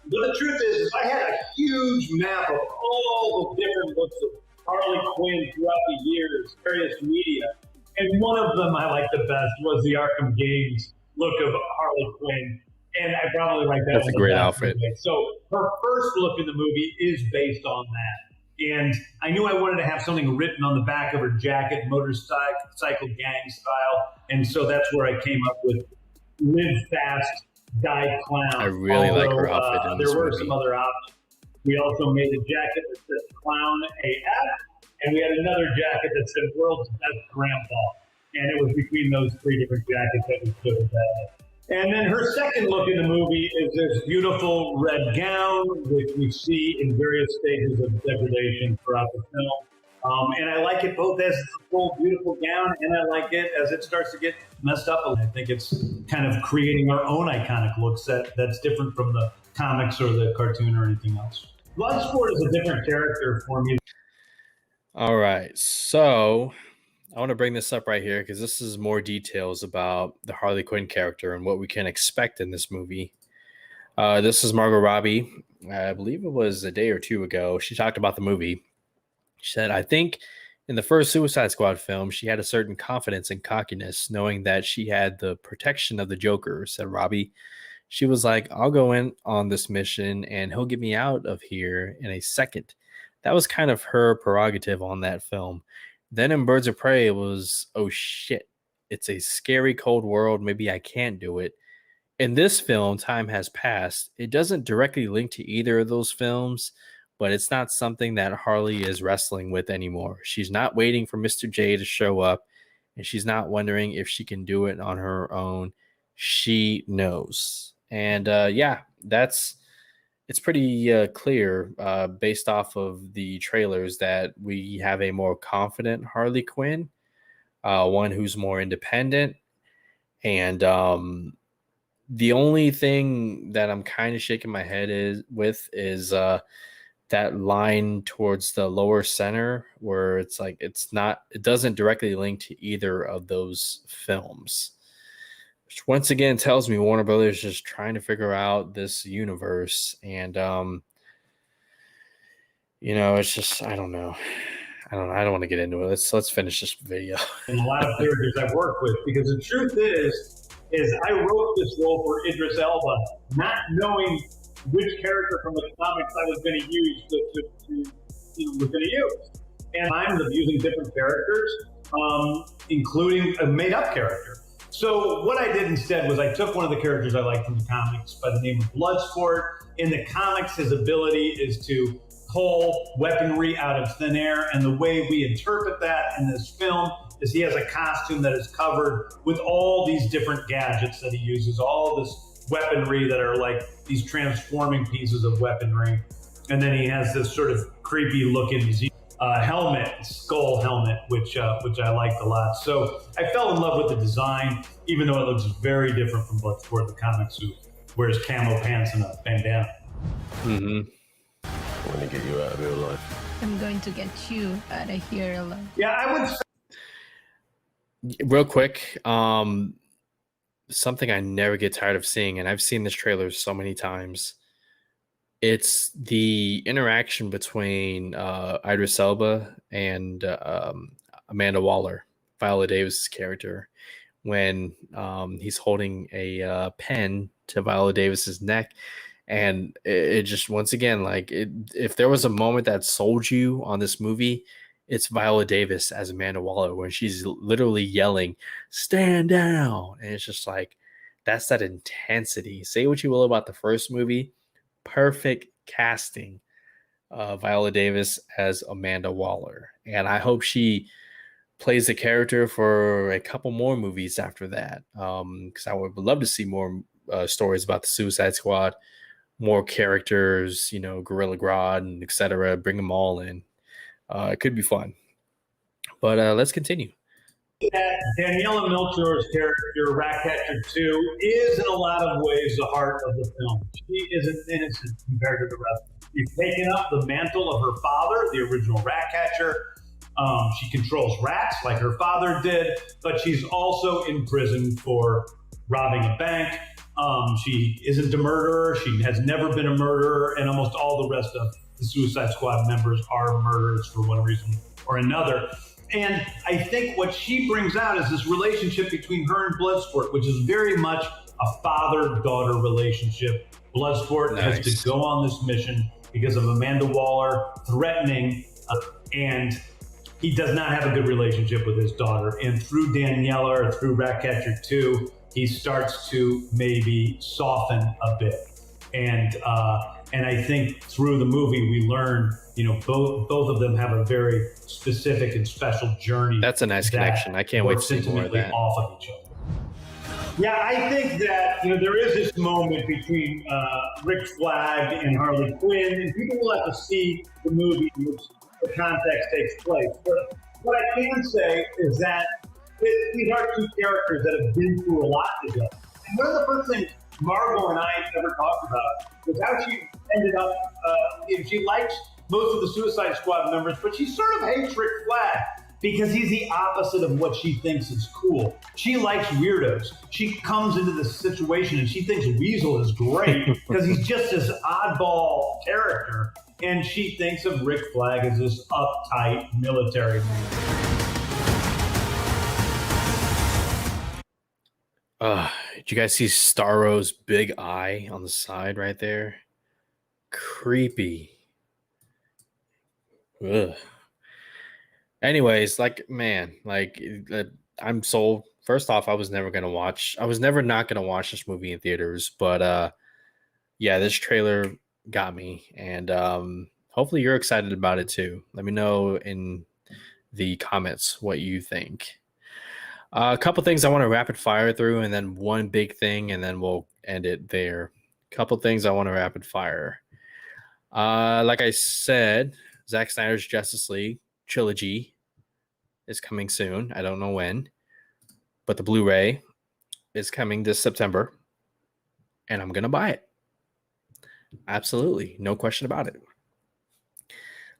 But the truth is I had a huge map of all the different looks of Harley Quinn throughout the years, various media. And one of them I liked the best was the Arkham Games look of Harley Quinn. And I probably like that. That's a great outfit. So her first look in the movie is based on that. And I knew I wanted to have something written on the back of her jacket, motorcycle gang style. And so that's where I came up with Live Fast, Die Clown. I really like her outfit in this There were movie. some other options. We also made a jacket that said Clown AF, and we had another jacket that said World's Best Grandpa. And it was between those 3 different jackets that we chose that. And then her second look in the movie is this beautiful red gown, which we see in various stages of degradation throughout the film. And I like it both as a full, beautiful gown, and I like it as it starts to get messed up. I think it's kind of creating our own iconic looks that's different from the comics or the cartoon or anything else. Bloodsport is a different character for me. All right, so I want to bring this up right here because this is more details about the Harley Quinn character and what we can expect in this movie. This is Margot Robbie. I believe it was a day or 2 ago. She talked about the movie. She said, I think in the first Suicide Squad film, she had a certain confidence and cockiness, knowing that she had the protection of the Joker, said Robbie. She was like, I'll go in on this mission and he'll get me out of here in a second. That was kind of her prerogative on that film. Then in Birds of Prey, it was, oh shit, it's a scary cold world. Maybe I can't do it. In this film, time has passed. It doesn't directly link to either of those films, but it's not something that Harley is wrestling with anymore. She's not waiting for Mr. J to show up, and she's not wondering if she can do it on her own. She knows. And it's pretty clear based off of the trailers that we have a more confident Harley Quinn, one who's more independent. And the only thing that I'm kind of shaking my head is that line towards the lower center where it's like it doesn't directly link to either of those films. Which once again tells me Warner Brothers is just trying to figure out this universe. And, it's just, I don't know. I don't want to get into it. Let's finish this video. And a lot of characters I've worked with, because the truth is I wrote this role for Idris Elba, not knowing which character from the comics I was going to use was going to use. And I'm using different characters, including a made-up character. So what I did instead was I took one of the characters I liked from the comics by the name of Bloodsport. In the comics, his ability is to pull weaponry out of thin air, and the way we interpret that in this film is he has a costume that is covered with all these different gadgets that he uses, all this weaponry that are like these transforming pieces of weaponry. And then he has this sort of creepy looking helmet, skull helmet, which I liked a lot. So I fell in love with the design, even though it looks very different from Bloodsport, the comics, who wears camo pants and a bandana. Mm-hmm. I'm gonna get you out of real life. I'm going to get you out of here alive. Yeah, I would say Real quick, something I never get tired of seeing, and I've seen this trailer so many times. It's the interaction between Idris Elba and Amanda Waller, Viola Davis's character, when he's holding a pen to Viola Davis's neck. And it just, once again, like, if there was a moment that sold you on this movie, it's Viola Davis as Amanda Waller, when she's literally yelling, "Stand down." And it's just like, that's that intensity. Say what you will about the first movie. Perfect casting. Viola Davis as Amanda Waller. And I hope she plays the character for a couple more movies after that. Because I would love to see more stories about the Suicide Squad, more characters, Gorilla Grodd and etc. Bring them all in. It could be fun. But let's continue. that Daniela Melchior's character, Ratcatcher 2, is in a lot of ways the heart of the film. She isn't innocent compared to the rest of them. She's taken up the mantle of her father, the original Ratcatcher. She controls rats like her father did, but she's also in prison for robbing a bank. She isn't a murderer. She has never been a murderer, and almost all the rest of the Suicide Squad members are murderers for one reason or another. And I think what she brings out is this relationship between her and Bloodsport, which is very much a father-daughter relationship. Bloodsport has to go on this mission because of Amanda Waller threatening, and he does not have a good relationship with his daughter. And through Daniela, or through Ratcatcher 2, he starts to maybe soften a bit. And I think through the movie we learn, both of them have a very specific and special journey. That's a nice connection. I can't wait to see more of that. Off of each other. Yeah, I think that there is this moment between Rick Flag and Harley Quinn, and people will have to see the movie in which the context takes place. But what I can say is that these are two characters that have been through a lot together. And one of the first things Margot and I ever talked about was how she ended up, she likes most of the Suicide Squad members, but she sort of hates Rick Flag because he's the opposite of what she thinks is cool. She likes weirdos. She comes into this situation and she thinks Weasel is great because he's just this oddball character. And she thinks of Rick Flag as this uptight military man. Did you guys see Starro's big eye on the side right there? Creepy. Ugh. Anyways, I'm sold. First off, I was never not gonna watch this movie in theaters, but yeah, this trailer got me, and hopefully you're excited about it too. Let me know in the comments what you think. A couple things I want to rapid fire through, and then one big thing, and then we'll end it there. Couple things I want to rapid fire. Like I said, Zack Snyder's Justice League trilogy is coming soon. I don't know when, but the Blu-ray is coming this September, and I'm gonna buy it. Absolutely, no question about it.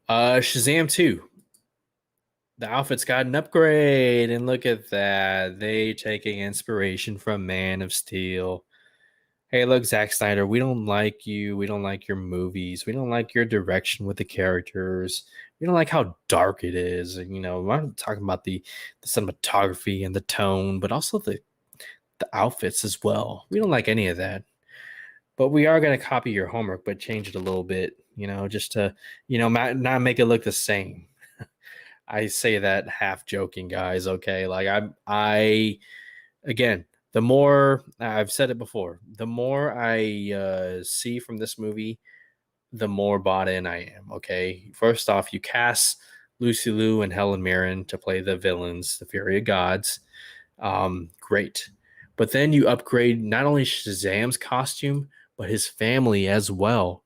Shazam 2. The outfit's got an upgrade, and look at that. They taking inspiration from Man of Steel. Hey, look, Zack Snyder, we don't like you. We don't like your movies. We don't like your direction with the characters. We don't like how dark it is. And, I'm talking about the cinematography and the tone, but also the outfits as well. We don't like any of that. But we are going to copy your homework, but change it a little bit, just to, not make it look the same. I say that half joking, guys. Okay. Like I again, the more I've said it before, the more I see from this movie, the more bought in I am. Okay, first off, you cast Lucy Liu and Helen Mirren to play the villains, the Fury of Gods. Great, but then you upgrade not only Shazam's costume but his family as well.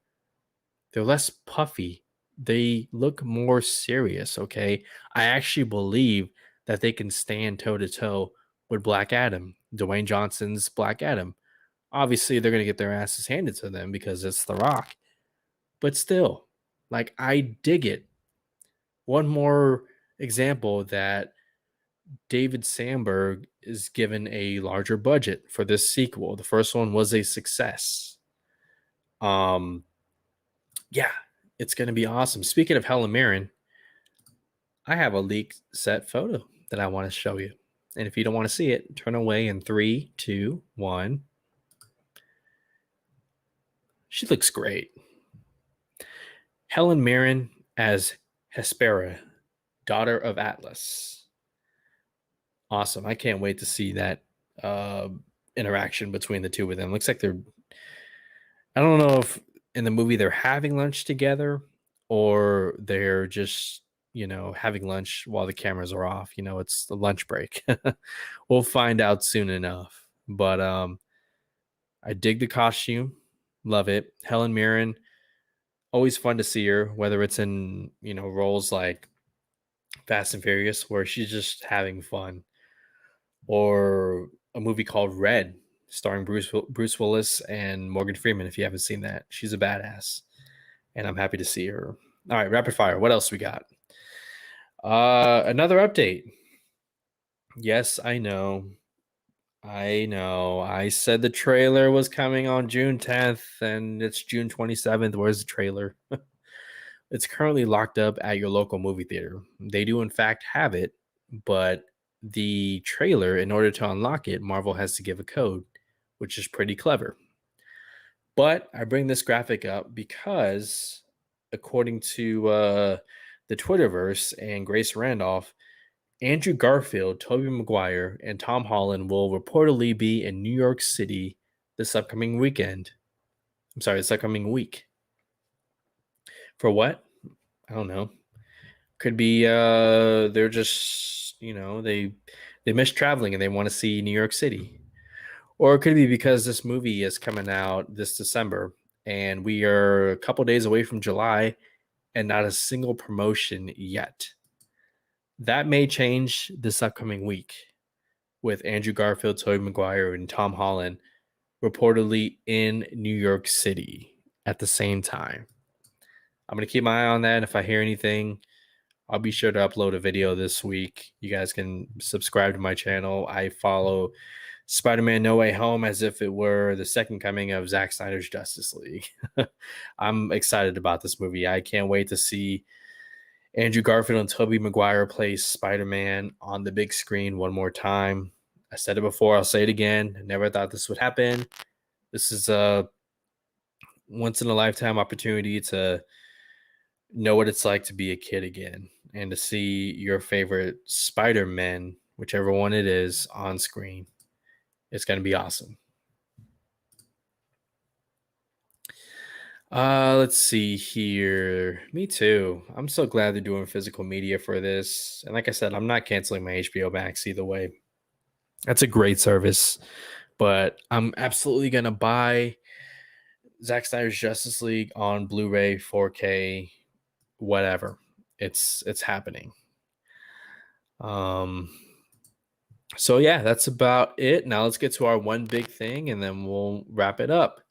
They're less puffy. They look more serious. Okay, I actually believe that they can stand toe to toe with Black Adam, Dwayne Johnson's Black Adam. Obviously, they're going to get their asses handed to them because it's The Rock. But still, like, I dig it. One more example that David Sandberg is given a larger budget for this sequel. The first one was a success. Yeah, it's going to be awesome. Speaking of Helen Mirren, I have a leaked set photo that I want to show you. And if you don't want to see it, turn away in 3, 2, 1. She looks great. Helen Mirren as Hespera, daughter of Atlas. Awesome. I can't wait to see that interaction between the two of them. Looks like they're, I don't know if in the movie they're having lunch together or they're just, having lunch while the cameras are off. It's the lunch break. We'll find out soon enough. But I dig the costume. Love it. Helen Mirren, always fun to see her, whether it's in, roles like Fast and Furious, where she's just having fun, or a movie called Red, starring Bruce Willis and Morgan Freeman. If you haven't seen that, she's a badass, and I'm happy to see her. All right, rapid fire. What else we got? Another update. Yes, I know. I said the trailer was coming on June 10th, and it's June 27th. Where's the trailer? It's currently locked up at your local movie theater. They do, in fact, have it, but the trailer, in order to unlock it, Marvel has to give a code, which is pretty clever. But I bring this graphic up because, according to the Twitterverse and Grace Randolph, Andrew Garfield, Tobey Maguire, and Tom Holland will reportedly be in New York City this upcoming weekend. This upcoming week. For what? I don't know. Could be they're just, they miss traveling and they want to see New York City. Or it could be because this movie is coming out this December and we are a couple days away from July and not a single promotion yet. That may change this upcoming week with Andrew Garfield, Tobey Maguire, and Tom Holland reportedly in New York City at the same time. I'm going to keep my eye on that. And if I hear anything, I'll be sure to upload a video this week. You guys can subscribe to my channel. I follow Spider-Man No Way Home as if it were the second coming of Zack Snyder's Justice League. I'm excited about this movie. I can't wait to see Andrew Garfield and Tobey Maguire play Spider-Man on the big screen one more time. I said it before, I'll say it again. I never thought this would happen. This is a once-in-a-lifetime opportunity to know what it's like to be a kid again and to see your favorite Spider-Man, whichever one it is, on screen. It's going to be awesome. Let's see here. Me too. I'm so glad they're doing physical media for this. And like I said, I'm not canceling my HBO Max either way. That's a great service. But I'm absolutely going to buy Zack Snyder's Justice League on Blu-ray, 4K, whatever. It's happening. So yeah, that's about it. Now let's get to our one big thing and then we'll wrap it up.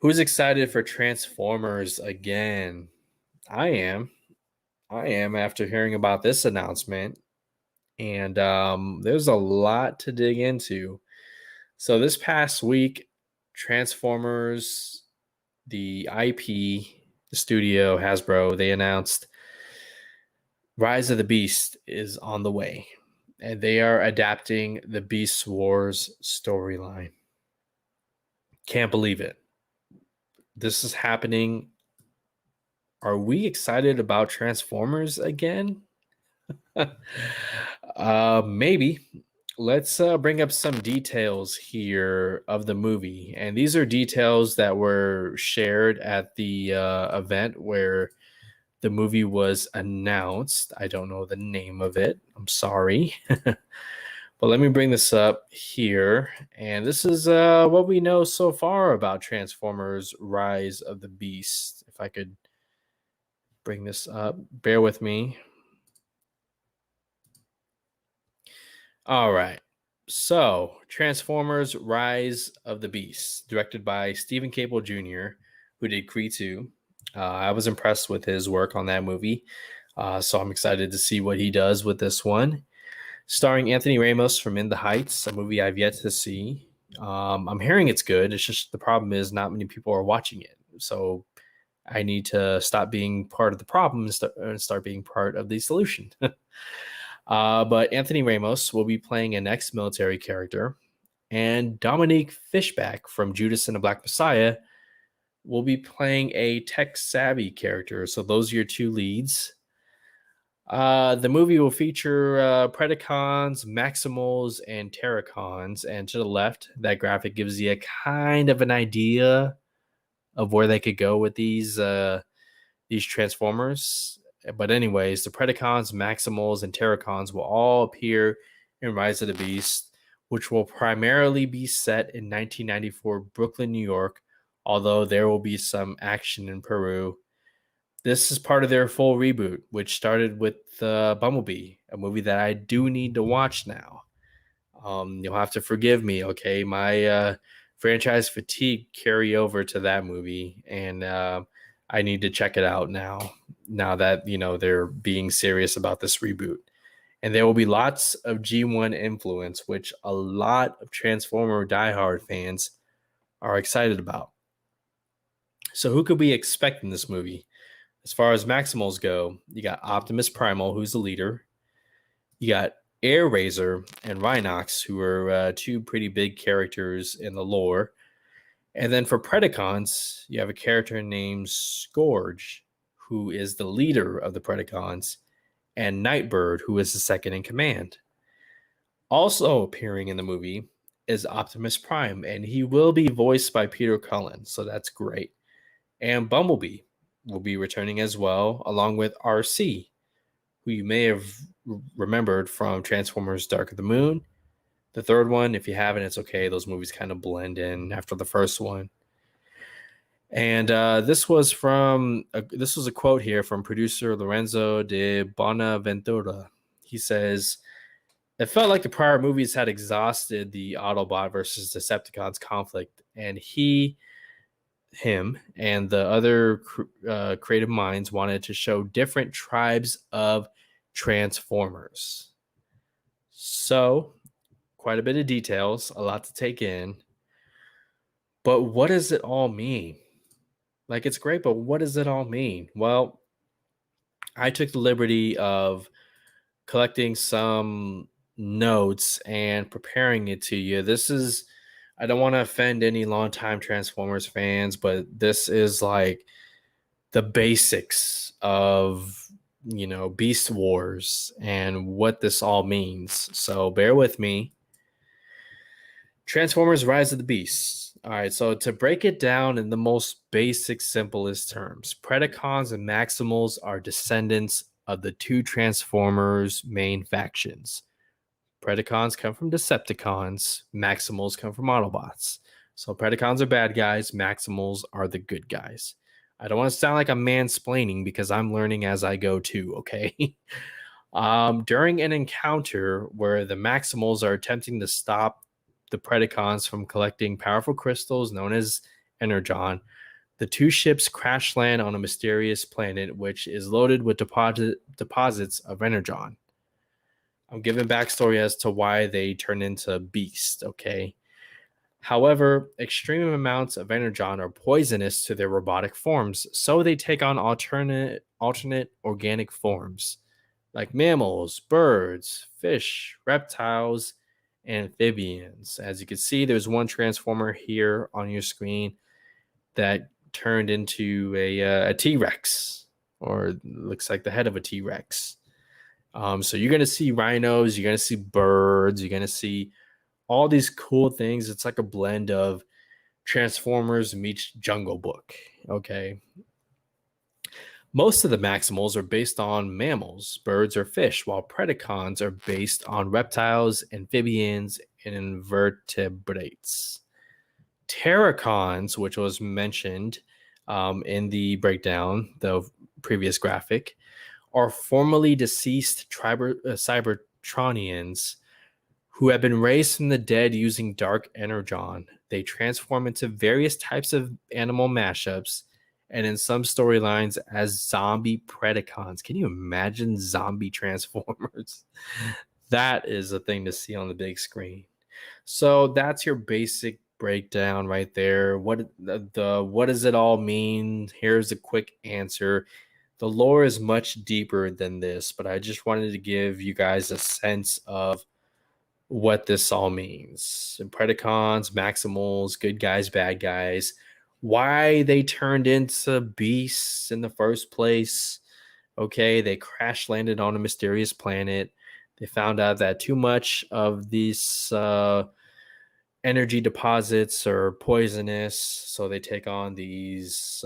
Who's excited for Transformers again? I am after hearing about this announcement. And there's a lot to dig into. So this past week, Transformers, the IP, the studio, Hasbro, they announced Rise of the Beast is on the way. And they are adapting the Beast Wars storyline. Can't believe it. This is happening. Are we excited about Transformers again? Maybe. let's bring up some details here of the movie. And these are details that were shared at the event where the movie was announced. I don't know the name of it. I'm sorry. But let me bring this up here. And this is what we know so far about Transformers Rise of the Beast. If I could bring this up, bear with me. All right. So, Transformers Rise of the Beast, directed by Stephen Cable Jr., who did Creed 2. I was impressed with his work on that movie. So, I'm excited to see what he does with this one. Starring Anthony Ramos from In the Heights, a movie I've yet to see. I'm hearing it's good. It's just the problem is not many people are watching it. So, I need to stop being part of the problem and start being part of the solution. But Anthony Ramos will be playing an ex-military character, and Dominique Fishback from Judas and the Black Messiah will be playing a tech-savvy character. So those are your two leads. The movie will feature Predacons, Maximals, and Terracons. And to the left, that graphic gives you a kind of an idea of where they could go with these Transformers. But anyways, the Predacons, Maximals, and Terracons will all appear in Rise of the Beast, which will primarily be set in 1994 Brooklyn, New York, although there will be some action in Peru. This is part of their full reboot, which started with Bumblebee, a movie that I do need to watch now. You'll have to forgive me, okay? My franchise fatigue carry over to that movie, and I need to check it out now that, they're being serious about this reboot. And there will be lots of G1 influence, which a lot of Transformer diehard fans are excited about. So who could we expect in this movie? As far as Maximals go, you got Optimus Primal, who's the leader. You got Air Razor and Rhinox, who are two pretty big characters in the lore. And then for Predacons, you have a character named Scourge, who is the leader of the Predacons, and Nightbird, who is the second in command. Also appearing in the movie is Optimus Prime, and he will be voiced by Peter Cullen, so that's great. And Bumblebee will be returning as well, along with RC, who you may have remembered from Transformers Dark of the Moon. The third one, if you haven't, it's okay. Those movies kind of blend in after the first one. And this was a quote here from producer Lorenzo de Bonaventura. He says, "It felt like the prior movies had exhausted the Autobot versus Decepticons conflict, and him, and the other creative minds wanted to show different tribes of Transformers." So, quite a bit of details, a lot to take in. But what does it all mean? Like, it's great, but what does it all mean? Well, I took the liberty of collecting some notes and preparing it to you. I don't want to offend any longtime Transformers fans, but this is like the basics of, Beast Wars and what this all means. So bear with me. Transformers Rise of the Beast. All right, so to break it down in the most basic, simplest terms, Predacons and Maximals are descendants of the two Transformers main factions. Predacons come from Decepticons, Maximals come from Autobots. So Predacons are bad guys, Maximals are the good guys. I don't want to sound like I'm mansplaining because I'm learning as I go too, okay? During an encounter where the Maximals are attempting to stop the Predacons from collecting powerful crystals known as Energon, the two ships crash land on a mysterious planet which is loaded with deposits of Energon. I'm giving backstory as to why they turn into beasts, okay? However, extreme amounts of Energon are poisonous to their robotic forms, so they take on alternate organic forms, like mammals, birds, fish, reptiles, and amphibians. As you can see, there's one Transformer here on your screen that turned into a T-Rex, or looks like the head of a T-Rex. So you're gonna see rhinos, you're gonna see birds, you're gonna see all these cool things. It's like a blend of Transformers meets Jungle Book. Okay. Most of the Maximals are based on mammals, birds, or fish, while Predacons are based on reptiles, amphibians, and invertebrates. Terracons, which was mentioned in the breakdown, the previous graphic, are formerly deceased Cybertronians who have been raised from the dead using dark energon. They transform into various types of animal mashups, and in some storylines as zombie Predacons. Can you imagine zombie Transformers? That is a thing to see on the big screen. So that's your basic breakdown right there. What does it all mean? Here's a quick answer. The lore is much deeper than this, but I just wanted to give you guys a sense of what this all means. Predacons, Maximals, good guys, bad guys, why they turned into beasts in the first place. Okay, they crash landed on a mysterious planet. They found out that too much of these energy deposits are poisonous, so they take on these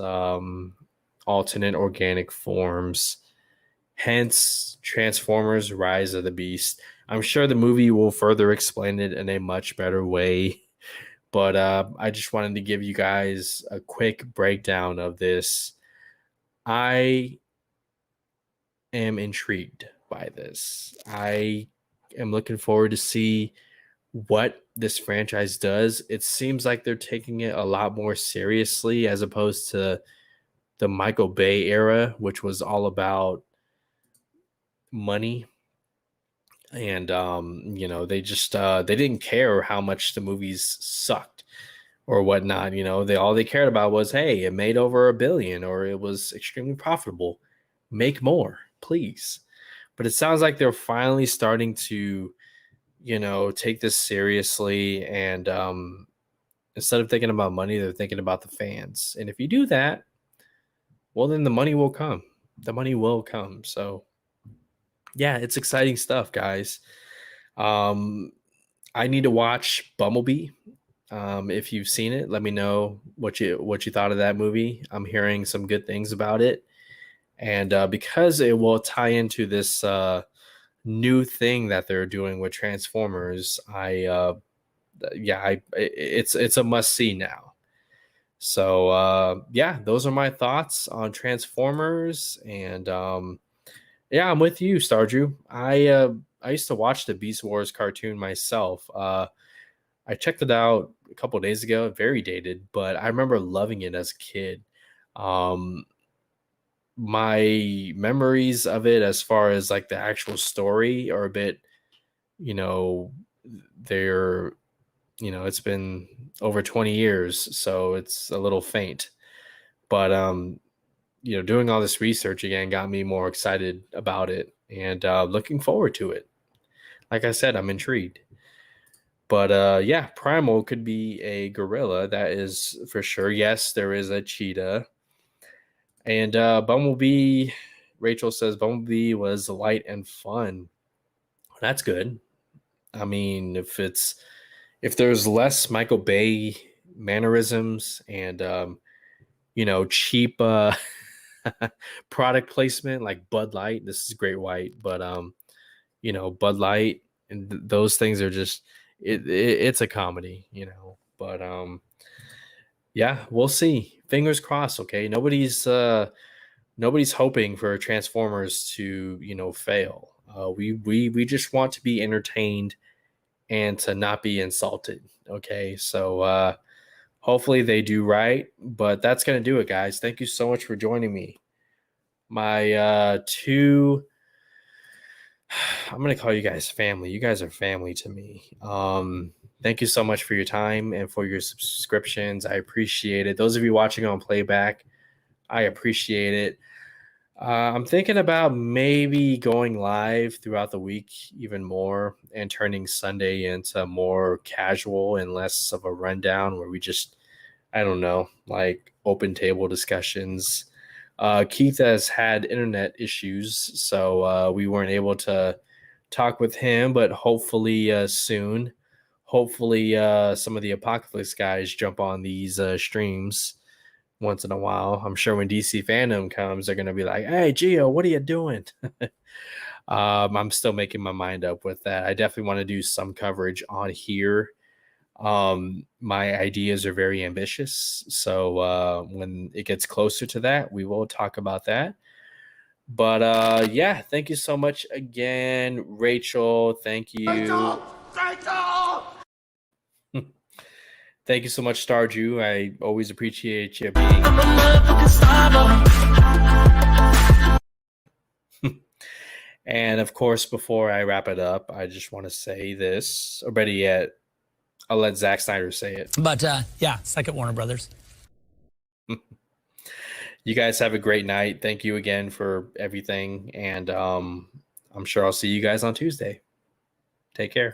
alternate organic forms. Hence, Transformers Rise of the Beast. I'm sure the movie will further explain it in a much better way. But I just wanted to give you guys a quick breakdown of this. I am intrigued by this. I am looking forward to see what this franchise does. It seems like they're taking it a lot more seriously as opposed to the Michael Bay era, which was all about money. And they just they didn't care how much the movies sucked or whatnot. They cared about was, hey, it made over $1 billion or it was extremely profitable. Make more, please. But it sounds like they're finally starting to take this seriously, and instead of thinking about money, they're thinking about the fans. And if you do that, well, then the money will come. The money will come. So yeah, it's exciting stuff, guys. I need to watch Bumblebee. If you've seen it, let me know what you thought of that movie. I'm hearing some good things about it, and because it will tie into this new thing that they're doing with Transformers, it's a must see now. So those are my thoughts on Transformers, and I'm with you, Stardew. I used to watch the Beast Wars cartoon myself. I checked it out a couple of days ago, very dated, but I remember loving it as a kid. My memories of it, as far as like the actual story, are a bit, they're, it's been over 20 years, so it's a little faint. But doing all this research again got me more excited about it, and looking forward to it. Like I said, I'm intrigued. But Primal could be a gorilla. That is for sure. Yes, there is a cheetah. And Bumblebee, Rachel says Bumblebee was light and fun. That's good. I mean, if there's less Michael Bay mannerisms and cheap product placement like Bud Light. This is Great White, but Bud Light and those things are just it's a comedy, But we'll see. Fingers crossed. Okay, nobody's hoping for Transformers to fail. We just want to be entertained and to not be insulted. Okay, so hopefully they do right. But that's gonna do it, guys. Thank you so much for joining me. My I'm going to call you guys family. You guys are family to me. Thank you so much for your time and for your subscriptions. I appreciate it. Those of you watching on playback, I appreciate it. I'm thinking about maybe going live throughout the week even more and turning Sunday into more casual and less of a rundown where we just, I don't know, like open table discussions. Keith has had internet issues, so we weren't able to talk with him, but hopefully soon. Hopefully some of the Apocalypse guys jump on these streams once in a while. I'm sure when DC Fandom comes, they're going to be like, hey, Gio, what are you doing? I'm still making my mind up with that. I definitely want to do some coverage on here. My ideas are very ambitious. So when it gets closer to that, we will talk about that. But yeah, thank you so much again, Rachel. Thank you. Rachel! Thank you so much, Starju. I always appreciate you being. And of course, before I wrap it up, I just want to say this, or better yet, I'll let Zack Snyder say it. But yeah, second Warner Brothers. You guys have a great night. Thank you again for everything. And I'm sure I'll see you guys on Tuesday. Take care.